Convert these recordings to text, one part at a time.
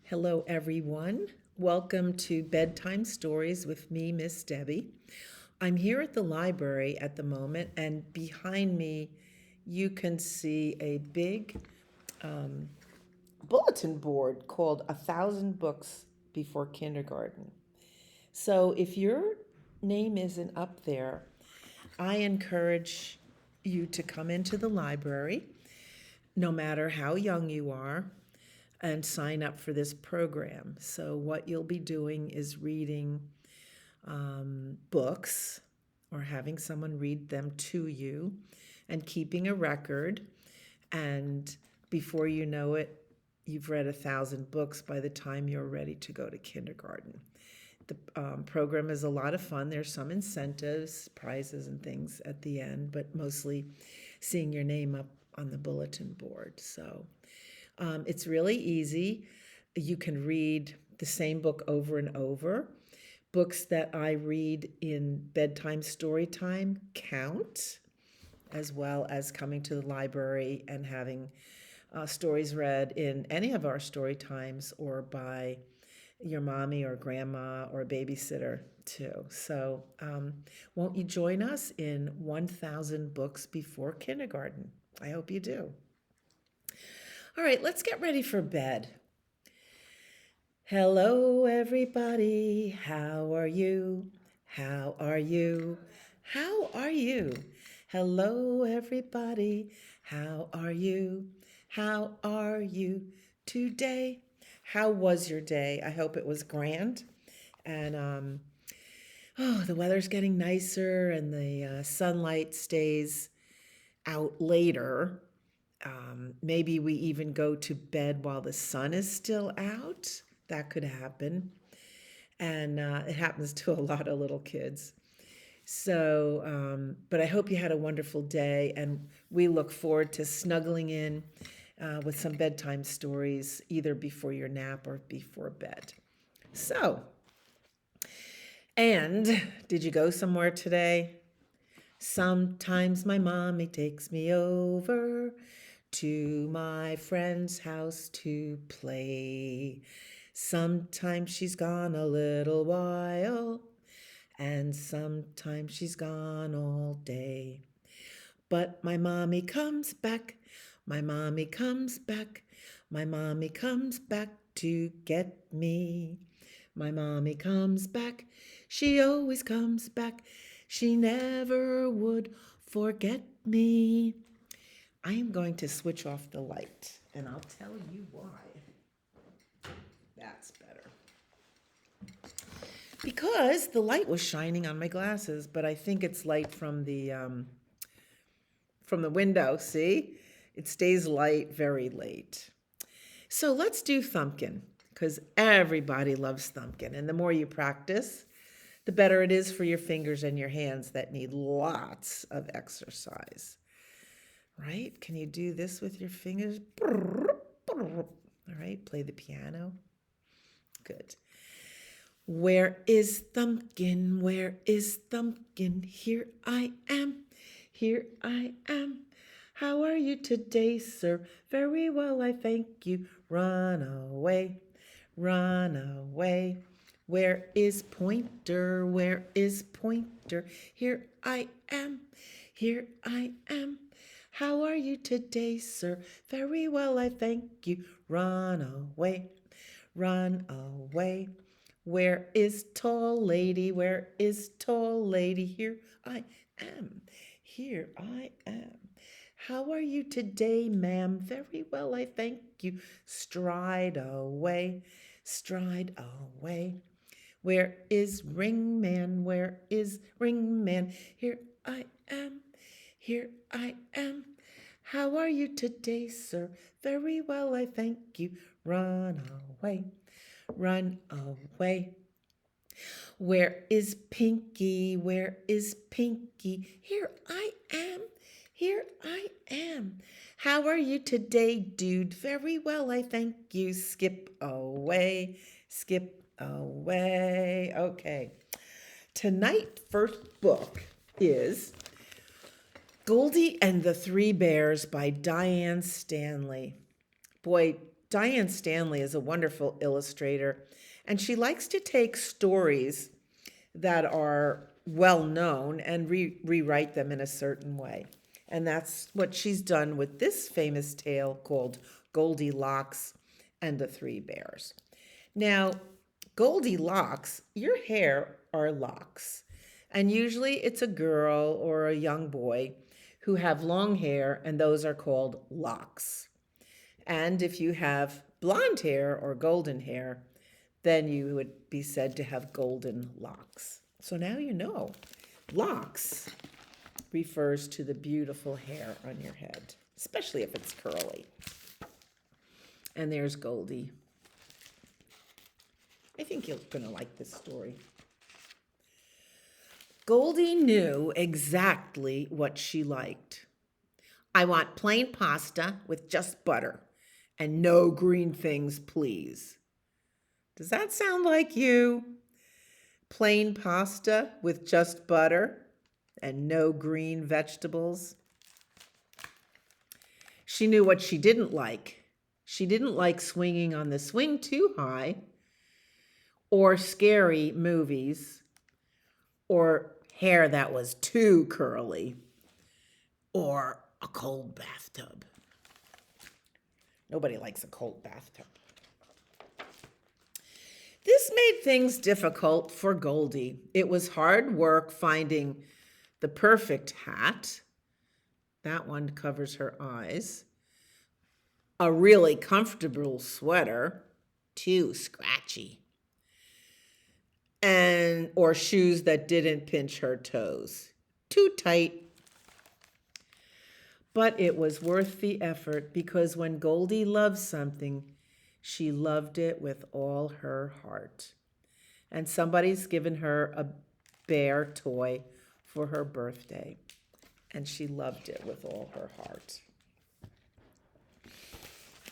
Hello, everyone. Welcome to Bedtime Stories with me, Miss Debbie. I'm here at the library at the moment, and behind me, you can see a big bulletin board called A Thousand Books Before Kindergarten. So if your name isn't up there, I encourage you to come into the library, no matter how young you are, and sign up for this program. So, what you'll be doing is reading books or having someone read them to you and keeping a record. And before you know it, you've read 1,000 books by the time you're ready to go to kindergarten. The program is a lot of fun. There's some incentives, prizes, and things at the end, but mostly seeing your name up on the bulletin board. So it's really easy. You can read the same book over and over. Books that I read in bedtime story time count, as well as coming to the library and having stories read in any of our story times or by your mommy or grandma or a babysitter too. So, won't you join us in 1,000 books before kindergarten? I hope you do. All right, let's get ready for bed. Hello, everybody. How are you? How are you? How are you? Hello, everybody. How are you? How are you today? How was your day? I hope it was grand. And the weather's getting nicer, and the sunlight stays out later. Maybe we even go to bed while the sun is still out. That could happen. And it happens to a lot of little kids. So, but I hope you had a wonderful day. And we look forward to snuggling in with some bedtime stories, either before your nap or before bed. So, and did you go somewhere today? Sometimes my mommy takes me over to my friend's house to play. Sometimes she's gone a little while, and sometimes she's gone all day. But my mommy comes back, my mommy comes back, my mommy comes back to get me. My mommy comes back, she always comes back, she never would forget me. I am going to switch off the light, and I'll tell you why. That's better. Because the light was shining on my glasses, but I think it's light from the window. See, it stays light very late. So let's do Thumpkin, because everybody loves Thumpkin, and the more you practice, the better it is for your fingers and your hands that need lots of exercise. Right? Can you do this with your fingers? All right, play the piano. Good. Where is Thumpkin? Where is Thumpkin? Here I am. Here I am. How are you today, sir? Very well, I thank you. Run away. Run away. Where is Pointer? Where is Pointer? Here I am. Here I am. How are you today, sir? Very well, I thank you. Run away. Run away. Where is Tall Lady? Where is Tall Lady? Here I am. Here I am. How are you today, ma'am? Very well, I thank you. Stride away. Stride away. Where is Ringman? Where is Ringman? Here I am. Here I am. How are you today, sir? Very well, I thank you. Run away. Run away. Where is Pinky? Where is Pinky? Here I am. Here I am. How are you today, dude? Very well, I thank you. Skip away. Skip away. Okay. Tonight, first book is Goldie and the Three Bears by Diane Stanley. Boy, Diane Stanley is a wonderful illustrator, and she likes to take stories that are well known and rewrite them in a certain way. And that's what she's done with this famous tale called Goldilocks and the Three Bears. Now, Goldilocks, your hair are locks. And usually it's a girl or a young boy who have long hair, and those are called locks. And if you have blonde hair or golden hair, then you would be said to have golden locks. So now you know. Locks refers to the beautiful hair on your head, especially if it's curly. And there's Goldie. I think you're going to like this story. Goldie knew exactly what she liked. I want plain pasta with just butter and no green things, please. Does that sound like you? Plain pasta with just butter and no green vegetables? She knew what she didn't like. She didn't like swinging on the swing too high, or scary movies, or hair that was too curly, or a cold bathtub. Nobody likes a cold bathtub. This made things difficult for Goldie. It was hard work finding the perfect hat. That one covers her eyes. A really comfortable sweater, too scratchy. Or shoes that didn't pinch her toes, too tight. But it was worth the effort, because when Goldie loved something, she loved it with all her heart. And somebody's given her a bear toy for her birthday, and she loved it with all her heart.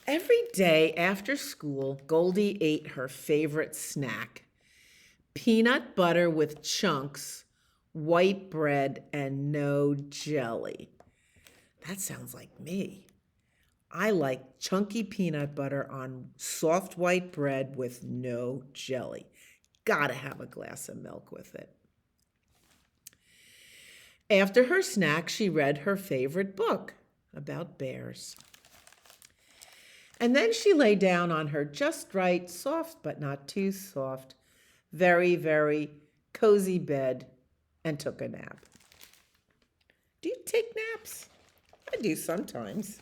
Every day after school, Goldie ate her favorite snack: peanut butter with chunks, white bread, and no jelly. That sounds like me. I like chunky peanut butter on soft white bread with no jelly. Gotta have a glass of milk with it. After her snack, she read her favorite book about bears. And then she lay down on her just right, soft but not too soft, very, very cozy bed and took a nap. Do you take naps? I do sometimes,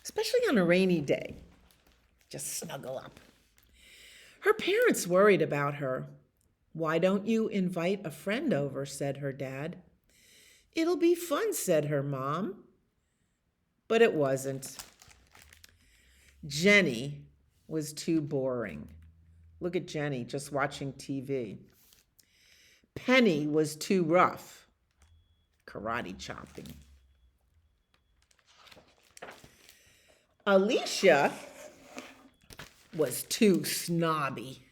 especially on a rainy day. Just snuggle up. Her parents worried about her. Why don't you invite a friend over, said her dad. It'll be fun, said her mom. But it wasn't. Jenny was too boring. Look at Jenny just watching TV. Penny was too rough, karate chopping. Alicia was too snobby.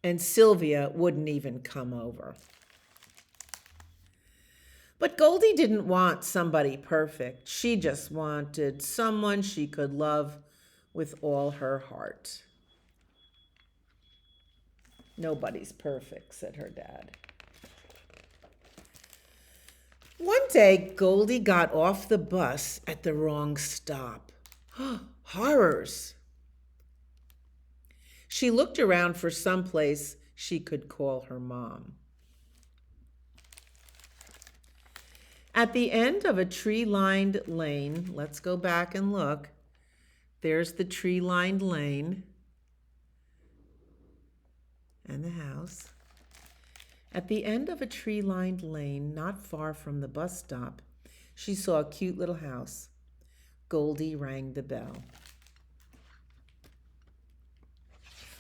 And Sylvia wouldn't even come over. But Goldie didn't want somebody perfect. She just wanted someone she could love with all her heart. Nobody's perfect, said her dad. One day, Goldie got off the bus at the wrong stop. Horrors! She looked around for some place she could call her mom. At the end of a tree-lined lane, let's go back and look. There's the tree-lined lane and the house. At the end of a tree-lined lane, not far from the bus stop, she saw a cute little house. Goldie rang the bell.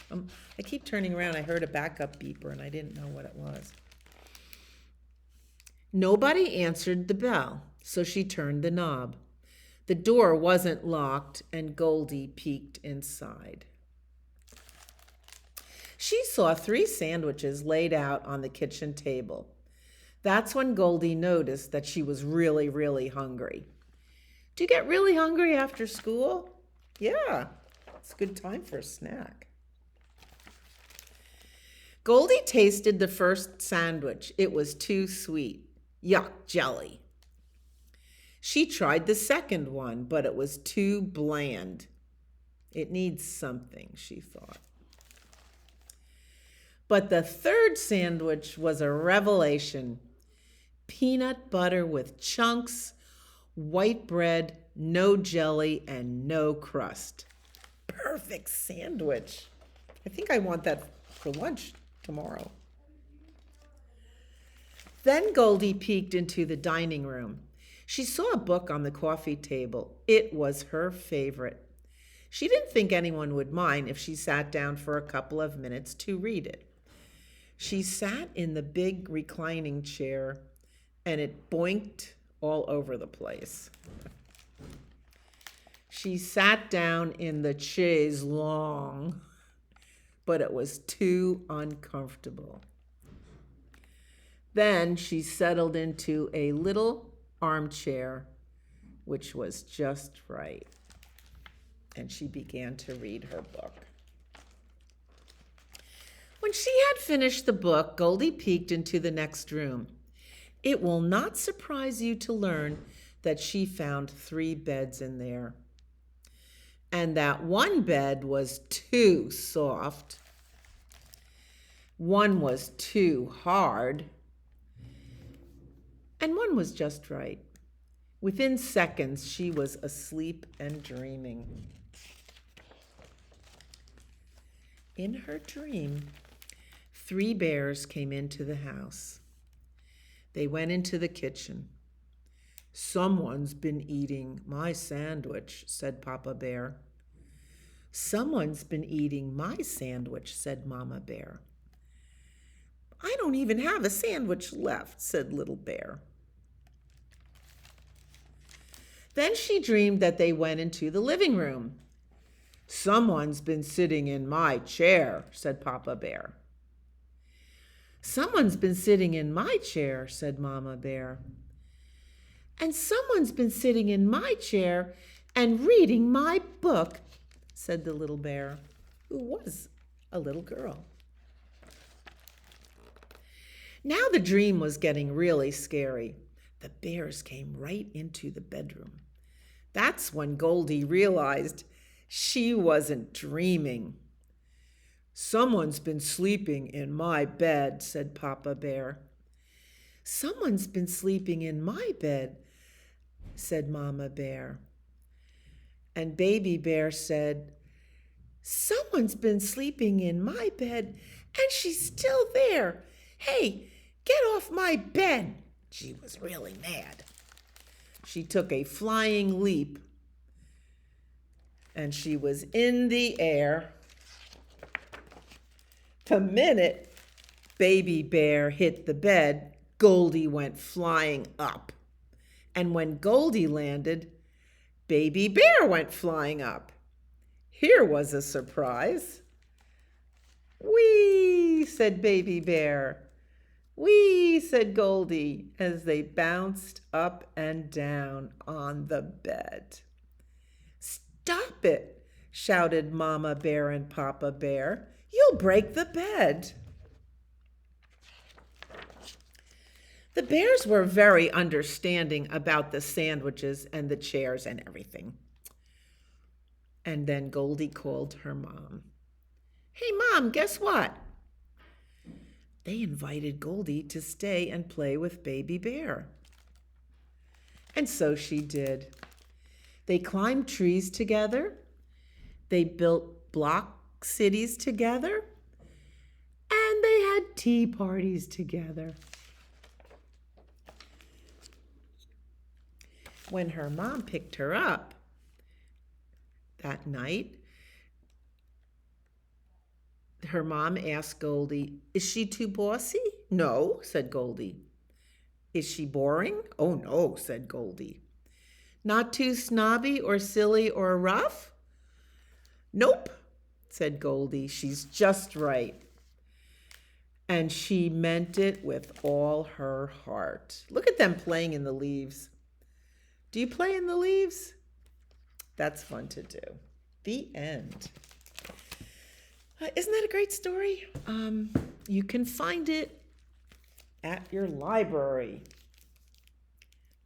I keep turning around. I heard a backup beeper and I didn't know what it was. Nobody answered the bell, so she turned the knob. The door wasn't locked, and Goldie peeked inside. She saw 3 sandwiches laid out on the kitchen table. That's when Goldie noticed that she was really, really hungry. Do you get really hungry after school? Yeah, it's a good time for a snack. Goldie tasted the first sandwich. It was too sweet. Yuck, jelly. She tried the second one, but it was too bland. It needs something, she thought. But the third sandwich was a revelation. Peanut butter with chunks, white bread, no jelly, and no crust. Perfect sandwich. I think I want that for lunch tomorrow. Then Goldie peeked into the dining room. She saw a book on the coffee table. It was her favorite. She didn't think anyone would mind if she sat down for a couple of minutes to read it. She sat in the big reclining chair, and it boinked all over the place. She sat down in the chaise longue, but it was too uncomfortable. Then she settled into a little armchair, which was just right, and she began to read her book. When she had finished the book, Goldie peeked into the next room. It will not surprise you to learn that she found 3 beds in there. And that one bed was too soft. One was too hard. And one was just right. Within seconds, she was asleep and dreaming. In her dream, 3 bears came into the house. They went into the kitchen. "Someone's been eating my sandwich," said Papa Bear. "Someone's been eating my sandwich," said Mama Bear. "I don't even have a sandwich left," said Little Bear. Then she dreamed that they went into the living room. "Someone's been sitting in my chair," said Papa Bear. "Someone's been sitting in my chair," said Mama Bear. "And someone's been sitting in my chair and reading my book," said the little bear, who was a little girl. Now the dream was getting really scary. The bears came right into the bedroom. That's when Goldie realized she wasn't dreaming. "Someone's been sleeping in my bed," said Papa Bear. "Someone's been sleeping in my bed," said Mama Bear. And Baby Bear said, "Someone's been sleeping in my bed, and she's still there. Hey, get off my bed." She was really mad. She took a flying leap, and she was in the air. The minute Baby Bear hit the bed, Goldie went flying up. And when Goldie landed, Baby Bear went flying up. Here was a surprise. "Whee!" said Baby Bear. "Whee!" said Goldie as they bounced up and down on the bed. "Stop it!" shouted Mama Bear and Papa Bear. "You'll break the bed." The bears were very understanding about the sandwiches and the chairs and everything. And then Goldie called her mom. "Hey, Mom, guess what?" They invited Goldie to stay and play with Baby Bear. And so she did. They climbed trees together. They built block cities together. And they had tea parties together. When her mom picked her up that night, her mom asked Goldie, "Is she too bossy?" "No," said Goldie. "Is she boring?" "Oh, no," said Goldie. "Not too snobby or silly or rough?" "Nope," said Goldie. "She's just right." And she meant it with all her heart. Look at them playing in the leaves. Do you play in the leaves? That's fun to do. The end. Isn't that a great story? You can find it at your library.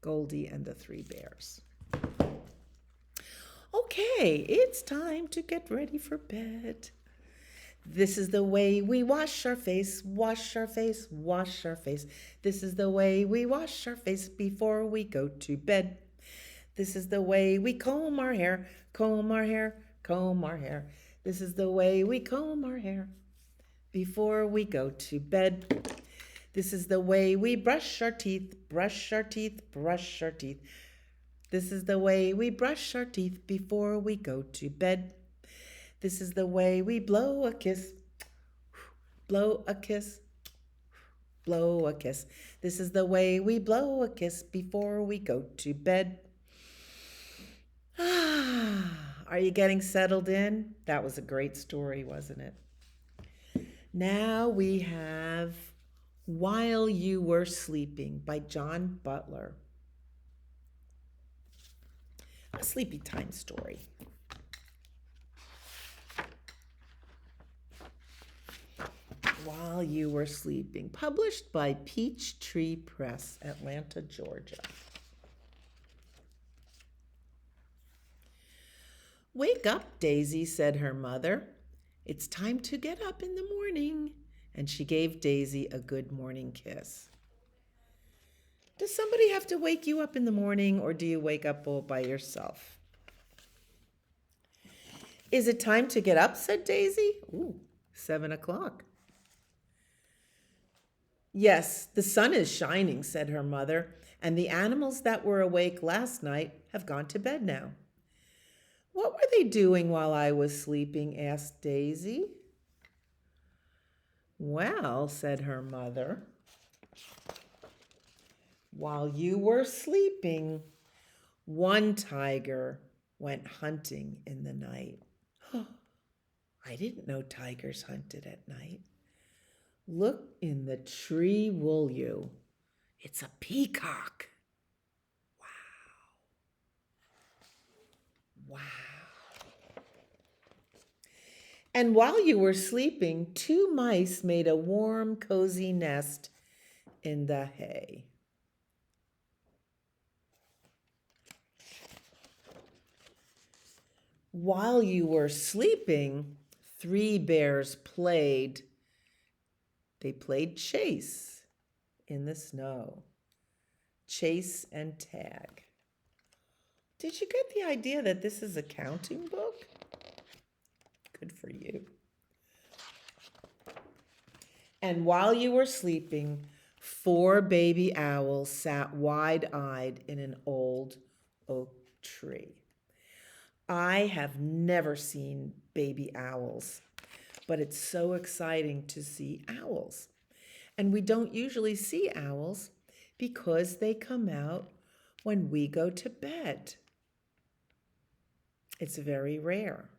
Goldie and the Three Bears. Okay, it's time to get ready for bed. This is the way we wash our face, wash our face, wash our face. This is the way we wash our face before we go to bed. This is the way we comb our hair, comb our hair, comb our hair. This is the way we comb our hair before we go to bed. This is the way we brush our teeth, brush our teeth, brush our teeth. This is the way we brush our teeth before we go to bed. This is the way we blow a kiss, blow a kiss, blow a kiss. This is the way we blow a kiss before we go to bed. Are you getting settled in? That was a great story, wasn't it? Now we have While You Were Sleeping by John Butler. A sleepy time story. While You Were Sleeping, published by Peachtree Press, Atlanta, Georgia. Wake up, Daisy, said her mother. It's time to get up in the morning. And she gave Daisy a good morning kiss. Does somebody have to wake you up in the morning, or do you wake up all by yourself? Is it time to get up, said Daisy. 7 o'clock. Yes, the sun is shining, said her mother, and the animals that were awake last night have gone to bed now. What were they doing while I was sleeping? Asked Daisy. Well, said her mother, while you were sleeping, one tiger went hunting in the night. I didn't know tigers hunted at night. Look in the tree, will you? It's a peacock. Wow. And while you were sleeping, 2 mice made a warm, cozy nest in the hay. While you were sleeping, 3 bears played. They played chase in the snow. Chase and tag. Did you get the idea that this is a counting book? Good for you. And while you were sleeping, 4 baby owls sat wide-eyed in an old oak tree. I have never seen baby owls, but it's so exciting to see owls. And we don't usually see owls because they come out when we go to bed. It's very rare.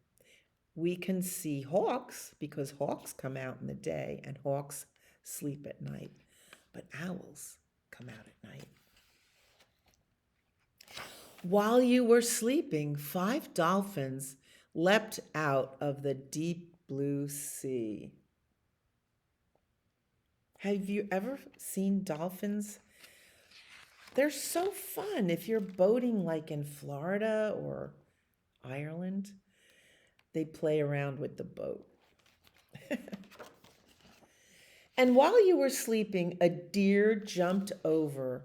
We can see hawks because hawks come out in the day and hawks sleep at night, but owls come out at night. While you were sleeping, 5 dolphins leapt out of the deep blue sea. Have you ever seen dolphins? They're so fun if you're boating like in Florida or Ireland. They play around with the boat. And while you were sleeping, a deer jumped over.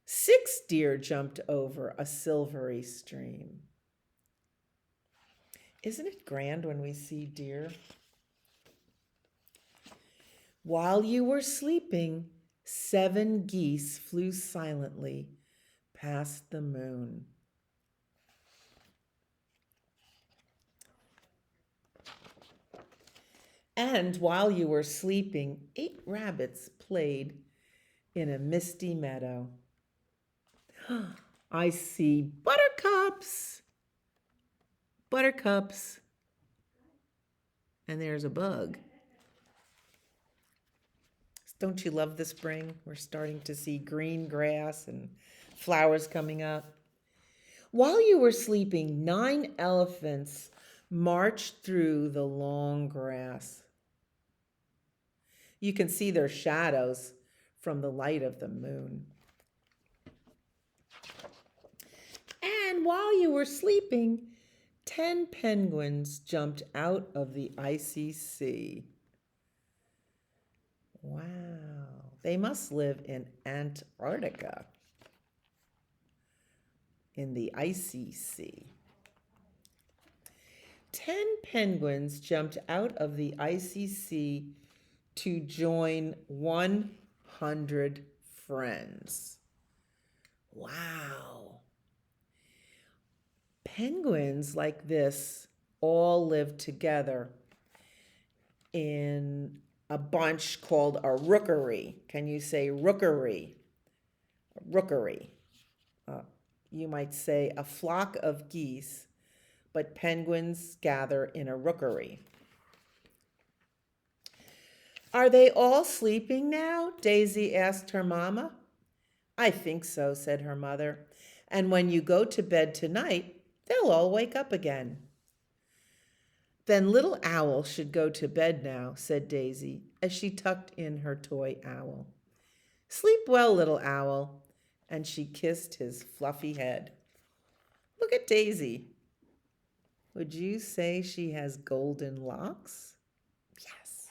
6 deer jumped over a silvery stream. Isn't it grand when we see deer? While you were sleeping, 7 geese flew silently past the moon. And while you were sleeping, 8 rabbits played in a misty meadow. I see buttercups. Buttercups. And there's a bug. Don't you love the spring? We're starting to see green grass and flowers coming up. While you were sleeping, 9 elephants marched through the long grass. You can see their shadows from the light of the moon. And while you were sleeping, 10 penguins jumped out of the icy sea. Wow, they must live in Antarctica, in the icy sea. 10 penguins jumped out of the icy sea to join 100 friends. Wow. Penguins like this all live together in a bunch called a rookery. Can you say rookery? Rookery. You might say a flock of geese, but penguins gather in a rookery. Are they all sleeping now? Daisy asked her mama. I think so, said her mother. And when you go to bed tonight, they'll all wake up again. Then little Owl should go to bed now, said Daisy, as she tucked in her toy owl. Sleep well, little Owl. And she kissed his fluffy head. Look at Daisy. Would you say she has golden locks? Yes.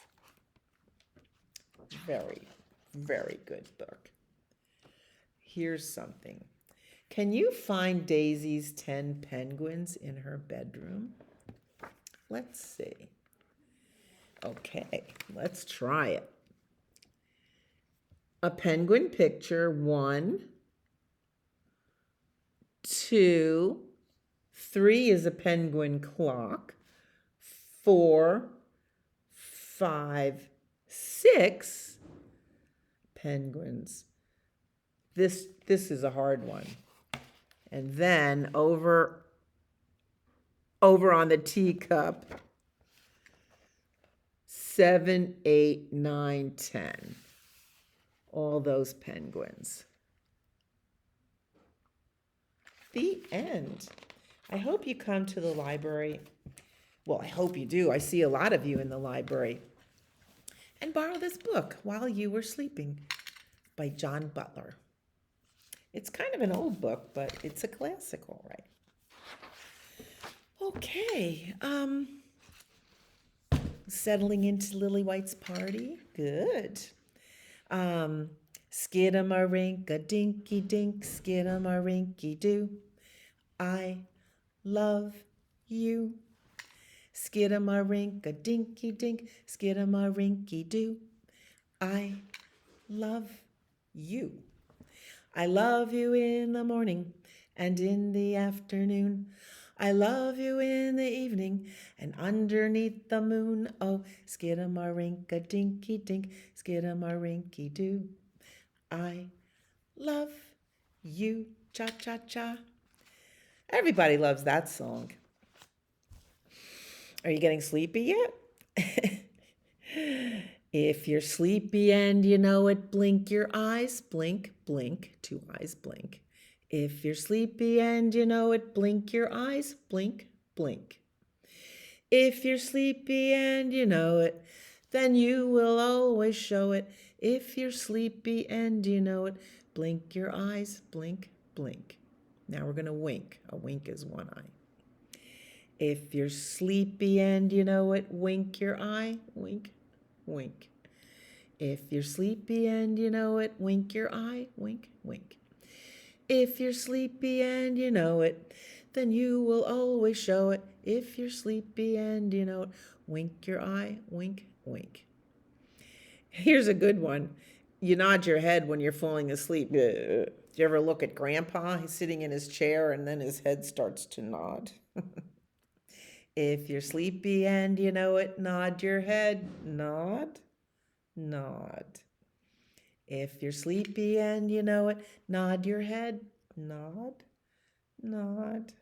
Very, very good book. Here's something. Can you find Daisy's 10 penguins in her bedroom? Let's see. Okay, let's try it. A penguin picture, 1, 2, 3 is a penguin clock, 4, 5, 6 penguins. This is a hard one. And then over on the teacup, 7, 8, 9, 10. All those penguins. The end. I hope you come to the library. Well, I hope you do. I see a lot of you in the library. And borrow this book, While You Were Sleeping, by John Butler. It's kind of an old book, but it's a classic, all right. Okay, settling into Lily White's party. Good. Skidamarinka-dinky-dink, skidamarinky-doo. I love you. Skidamarinka-dinky-dink, skidamarinky-doo. I love you. I love you in the morning and in the afternoon. I love you in the evening and underneath the moon. Oh, skidamarinka-dinky-dink, skidamarinky-doo. I love you, cha-cha-cha. Everybody loves that song. Are you getting sleepy yet? If you're sleepy and you know it, blink your eyes, blink, blink, 2 eyes, blink. If you're sleepy and you know it, blink your eyes, blink, blink. If you're sleepy and you know it, then you will always show it. If you're sleepy and you know it, blink your eyes, blink, blink. Now we're going to wink. A wink is 1 eye. If you're sleepy and you know it, wink your eye, wink, wink. If you're sleepy and you know it, wink your eye, wink, wink. If you're sleepy and you know it, then you will always show it. If you're sleepy and you know it, wink your eye, wink, wink. Here's a good one. You nod your head when you're falling asleep. Do you ever look at Grandpa? He's sitting in his chair and then his head starts to nod. If you're sleepy and you know it, nod your head, nod, nod. If you're sleepy and you know it, nod your head, nod, nod.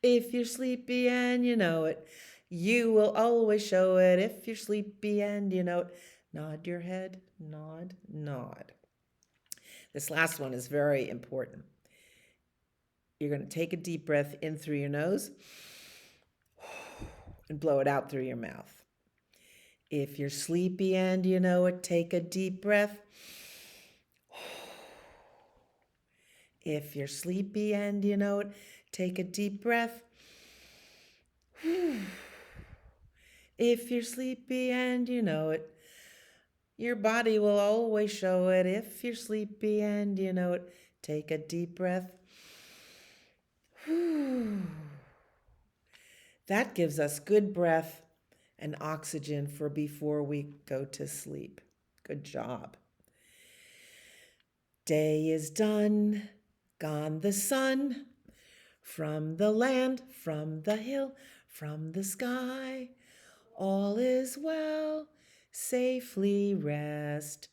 If you're sleepy and you know it, you will always show it. If you're sleepy and you know it, nod your head, nod, nod. This last one is very important. You're going to take a deep breath in through your nose and blow it out through your mouth. If you're sleepy and you know it, take a deep breath. If you're sleepy and you know it, take a deep breath. If you're sleepy and you know it, your body will always show it. If you're sleepy and you know it, take a deep breath. That gives us good breath and oxygen for before we go to sleep. Good job. Day is done, gone the sun, from the land, from the hill, from the sky. All is well, safely rest.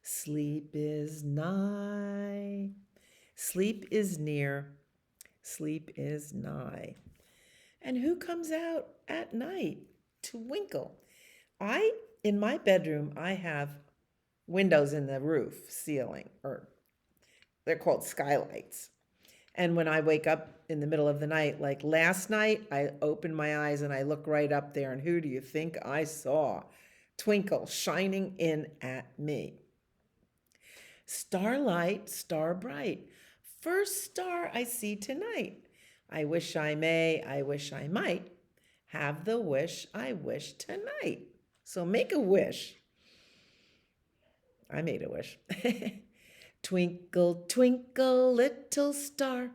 Sleep is nigh. Sleep is near. Sleep is nigh. And who comes out at night to winkle? In my bedroom, I have windows in the roof ceiling, or they're called skylights. And when I wake up in the middle of the night, like last night, I opened my eyes and I look right up there, and who do you think I saw? Twinkle shining in at me. Starlight, star bright, first star I see tonight. I wish I may, I wish I might have the wish I wish tonight. So make a wish. I made a wish. Twinkle, twinkle, little star,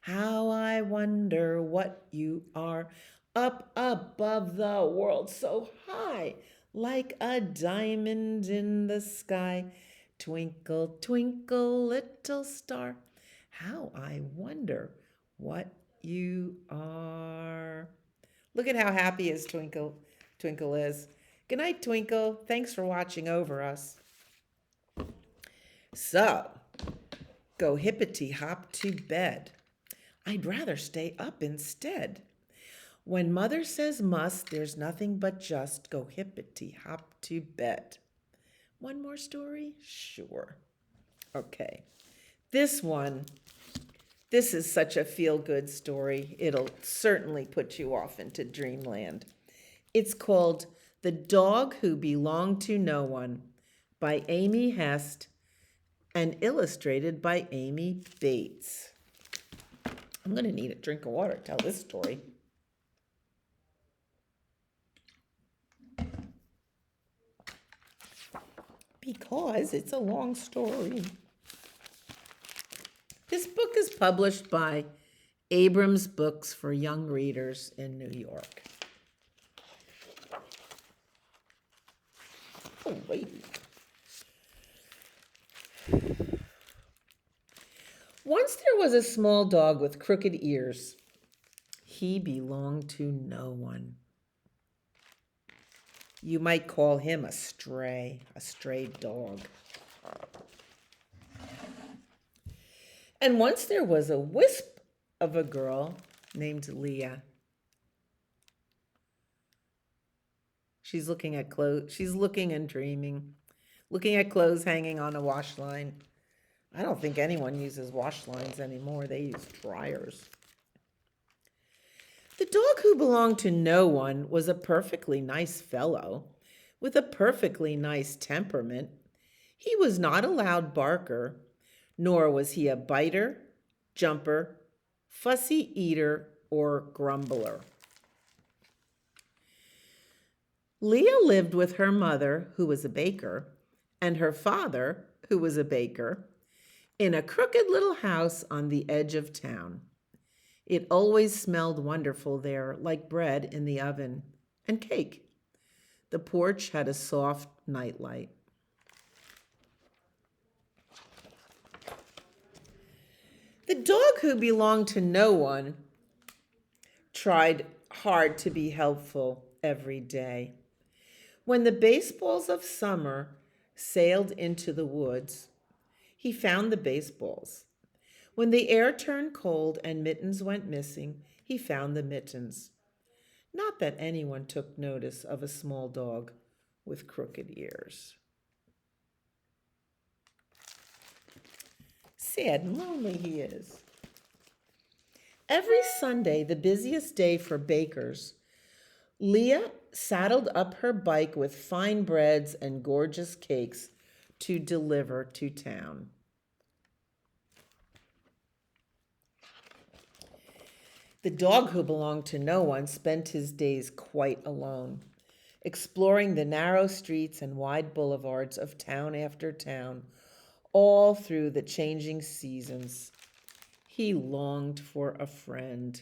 how I wonder what you are. Up above the world so high, like a diamond in the sky. Twinkle, twinkle, little star, how I wonder what you are. Look at how happy his Twinkle is. Good night, Twinkle. Thanks for watching over us. So, go hippity hop to bed. I'd rather stay up instead. When mother says must, there's nothing but just go hippity hop to bed. One more story? Sure. Okay. This is such a feel-good story. It'll certainly put you off into dreamland. It's called The Dog Who Belonged to No One by Amy Hest and illustrated by Amy Bates. I'm going to need a drink of water to tell this story. Because it's a long story. This book is published by Abrams Books for Young Readers in New York. Alrighty. Once there was a small dog with crooked ears. He belonged to no one. You might call him a stray dog. And once there was a wisp of a girl named Leah. She's looking at clothes. She's looking and dreaming, looking at clothes hanging on a wash line. I don't think anyone uses wash lines anymore. They use dryers. The dog who belonged to no one was a perfectly nice fellow with a perfectly nice temperament. He was not a loud barker, nor was he a biter, jumper, fussy eater, or grumbler. Leah lived with her mother, who was a baker, and her father, who was a baker, in a crooked little house on the edge of town. It always smelled wonderful there, like bread in the oven and cake. The porch had a soft nightlight. The dog who belonged to no one tried hard to be helpful every day. When the baseballs of summer sailed into the woods, he found the baseballs. When the air turned cold and mittens went missing, he found the mittens. Not that anyone took notice of a small dog with crooked ears. Sad and lonely he is. Every Sunday, the busiest day for bakers, Leah saddled up her bike with fine breads and gorgeous cakes to deliver to town. The dog who belonged to no one spent his days quite alone, exploring the narrow streets and wide boulevards of town after town, all through the changing seasons. He longed for a friend.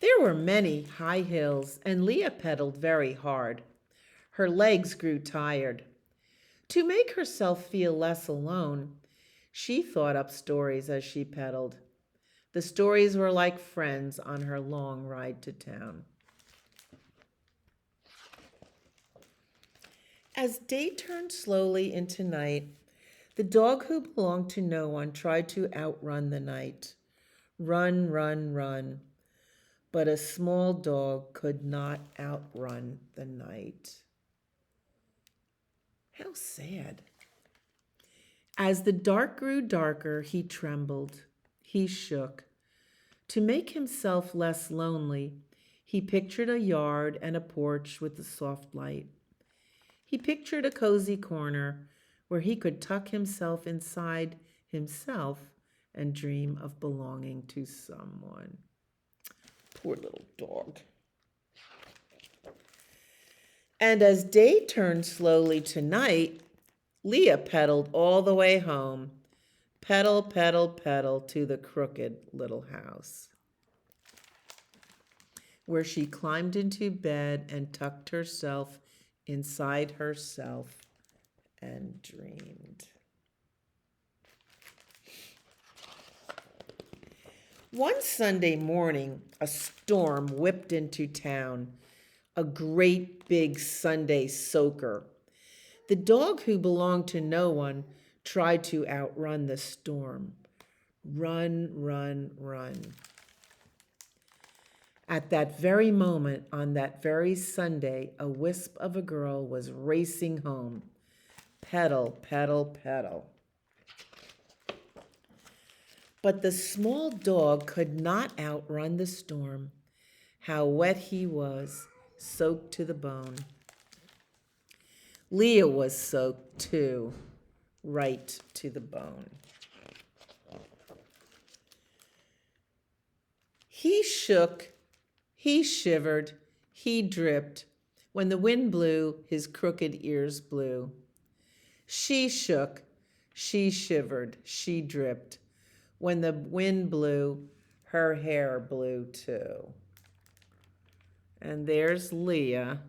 There were many high hills, and Leah pedaled very hard. Her legs grew tired. To make herself feel less alone, she thought up stories as she pedaled. The stories were like friends on her long ride to town. As day turned slowly into night, the dog who belonged to no one tried to outrun the night. Run, run, run. But a small dog could not outrun the night. How sad. As the dark grew darker, he trembled. He shook. To make himself less lonely, he pictured a yard and a porch with the soft light. He pictured a cozy corner where he could tuck himself inside himself and dream of belonging to someone. Poor little dog. And as day turned slowly to night, Leah pedaled all the way home. Pedal, pedal, pedal to the crooked little house, where she climbed into bed and tucked herself inside herself and dreamed. One Sunday morning, a storm whipped into town, a great big Sunday soaker. The dog who belonged to no one tried to outrun the storm. Run, run, run. At that very moment, on that very Sunday, a wisp of a girl was racing home. Pedal, pedal, pedal. But the small dog could not outrun the storm. How wet he was, soaked to the bone. Leah was soaked too, right to the bone. He shook, he shivered, he dripped. When the wind blew, his crooked ears blew. She shook, she shivered, she dripped. When the wind blew, her hair blew too. And there's Leah.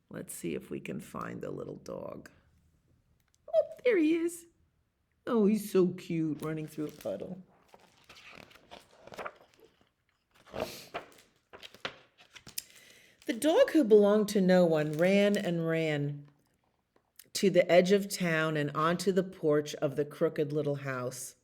Let's see if we can find the little dog. Oh, there he is. Oh, he's so cute, running through a puddle. The dog who belonged to no one ran and ran to the edge of town and onto the porch of the crooked little house.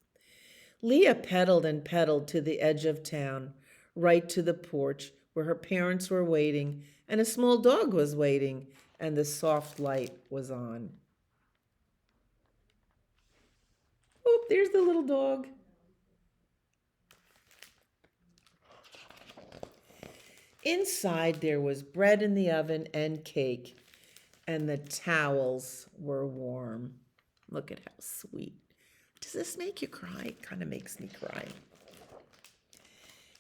Leah pedaled and pedaled to the edge of town, right to the porch where her parents were waiting, and a small dog was waiting, and the soft light was on. Oh, there's the little dog. Inside there was bread in the oven and cake, and the towels were warm. Look at how sweet. Does this make you cry? It kind of makes me cry.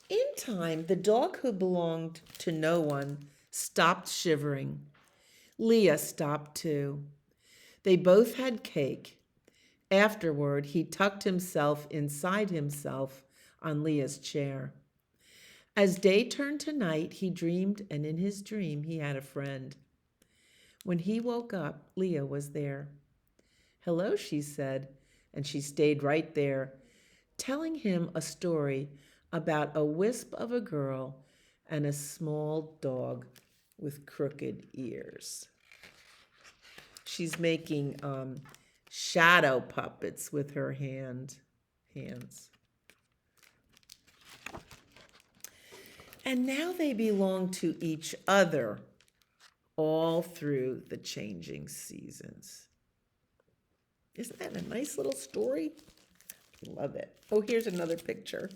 In time, the dog who belonged to no one stopped shivering. Leah stopped too. They both had cake. Afterward, he tucked himself inside himself on Leah's chair. As day turned to night, he dreamed, and in his dream, he had a friend. When he woke up, Leah was there. "Hello," she said, and she stayed right there, telling him a story about a wisp of a girl and a small dog with crooked ears. She's making shadow puppets with her hands. And now they belong to each other all through the changing seasons. Isn't that a nice little story? Love it. Oh, here's another picture.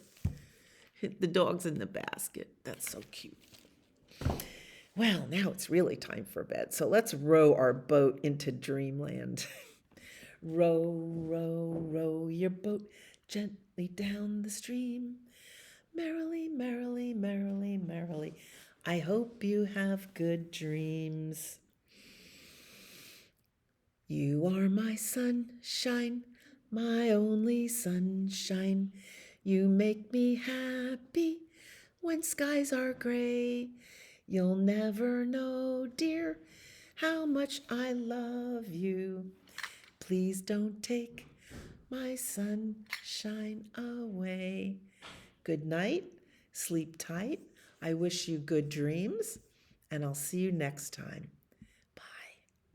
The dog's in the basket. That's so cute. Well, now it's really time for bed. So let's row our boat into dreamland. Row, row, row your boat gently down the stream. Merrily, merrily, merrily, merrily. I hope you have good dreams. You are my sunshine, my only sunshine. You make me happy when skies are gray. You'll never know, dear, how much I love you. Please don't take my sunshine away. Good night, sleep tight. I wish you good dreams, and I'll see you next time.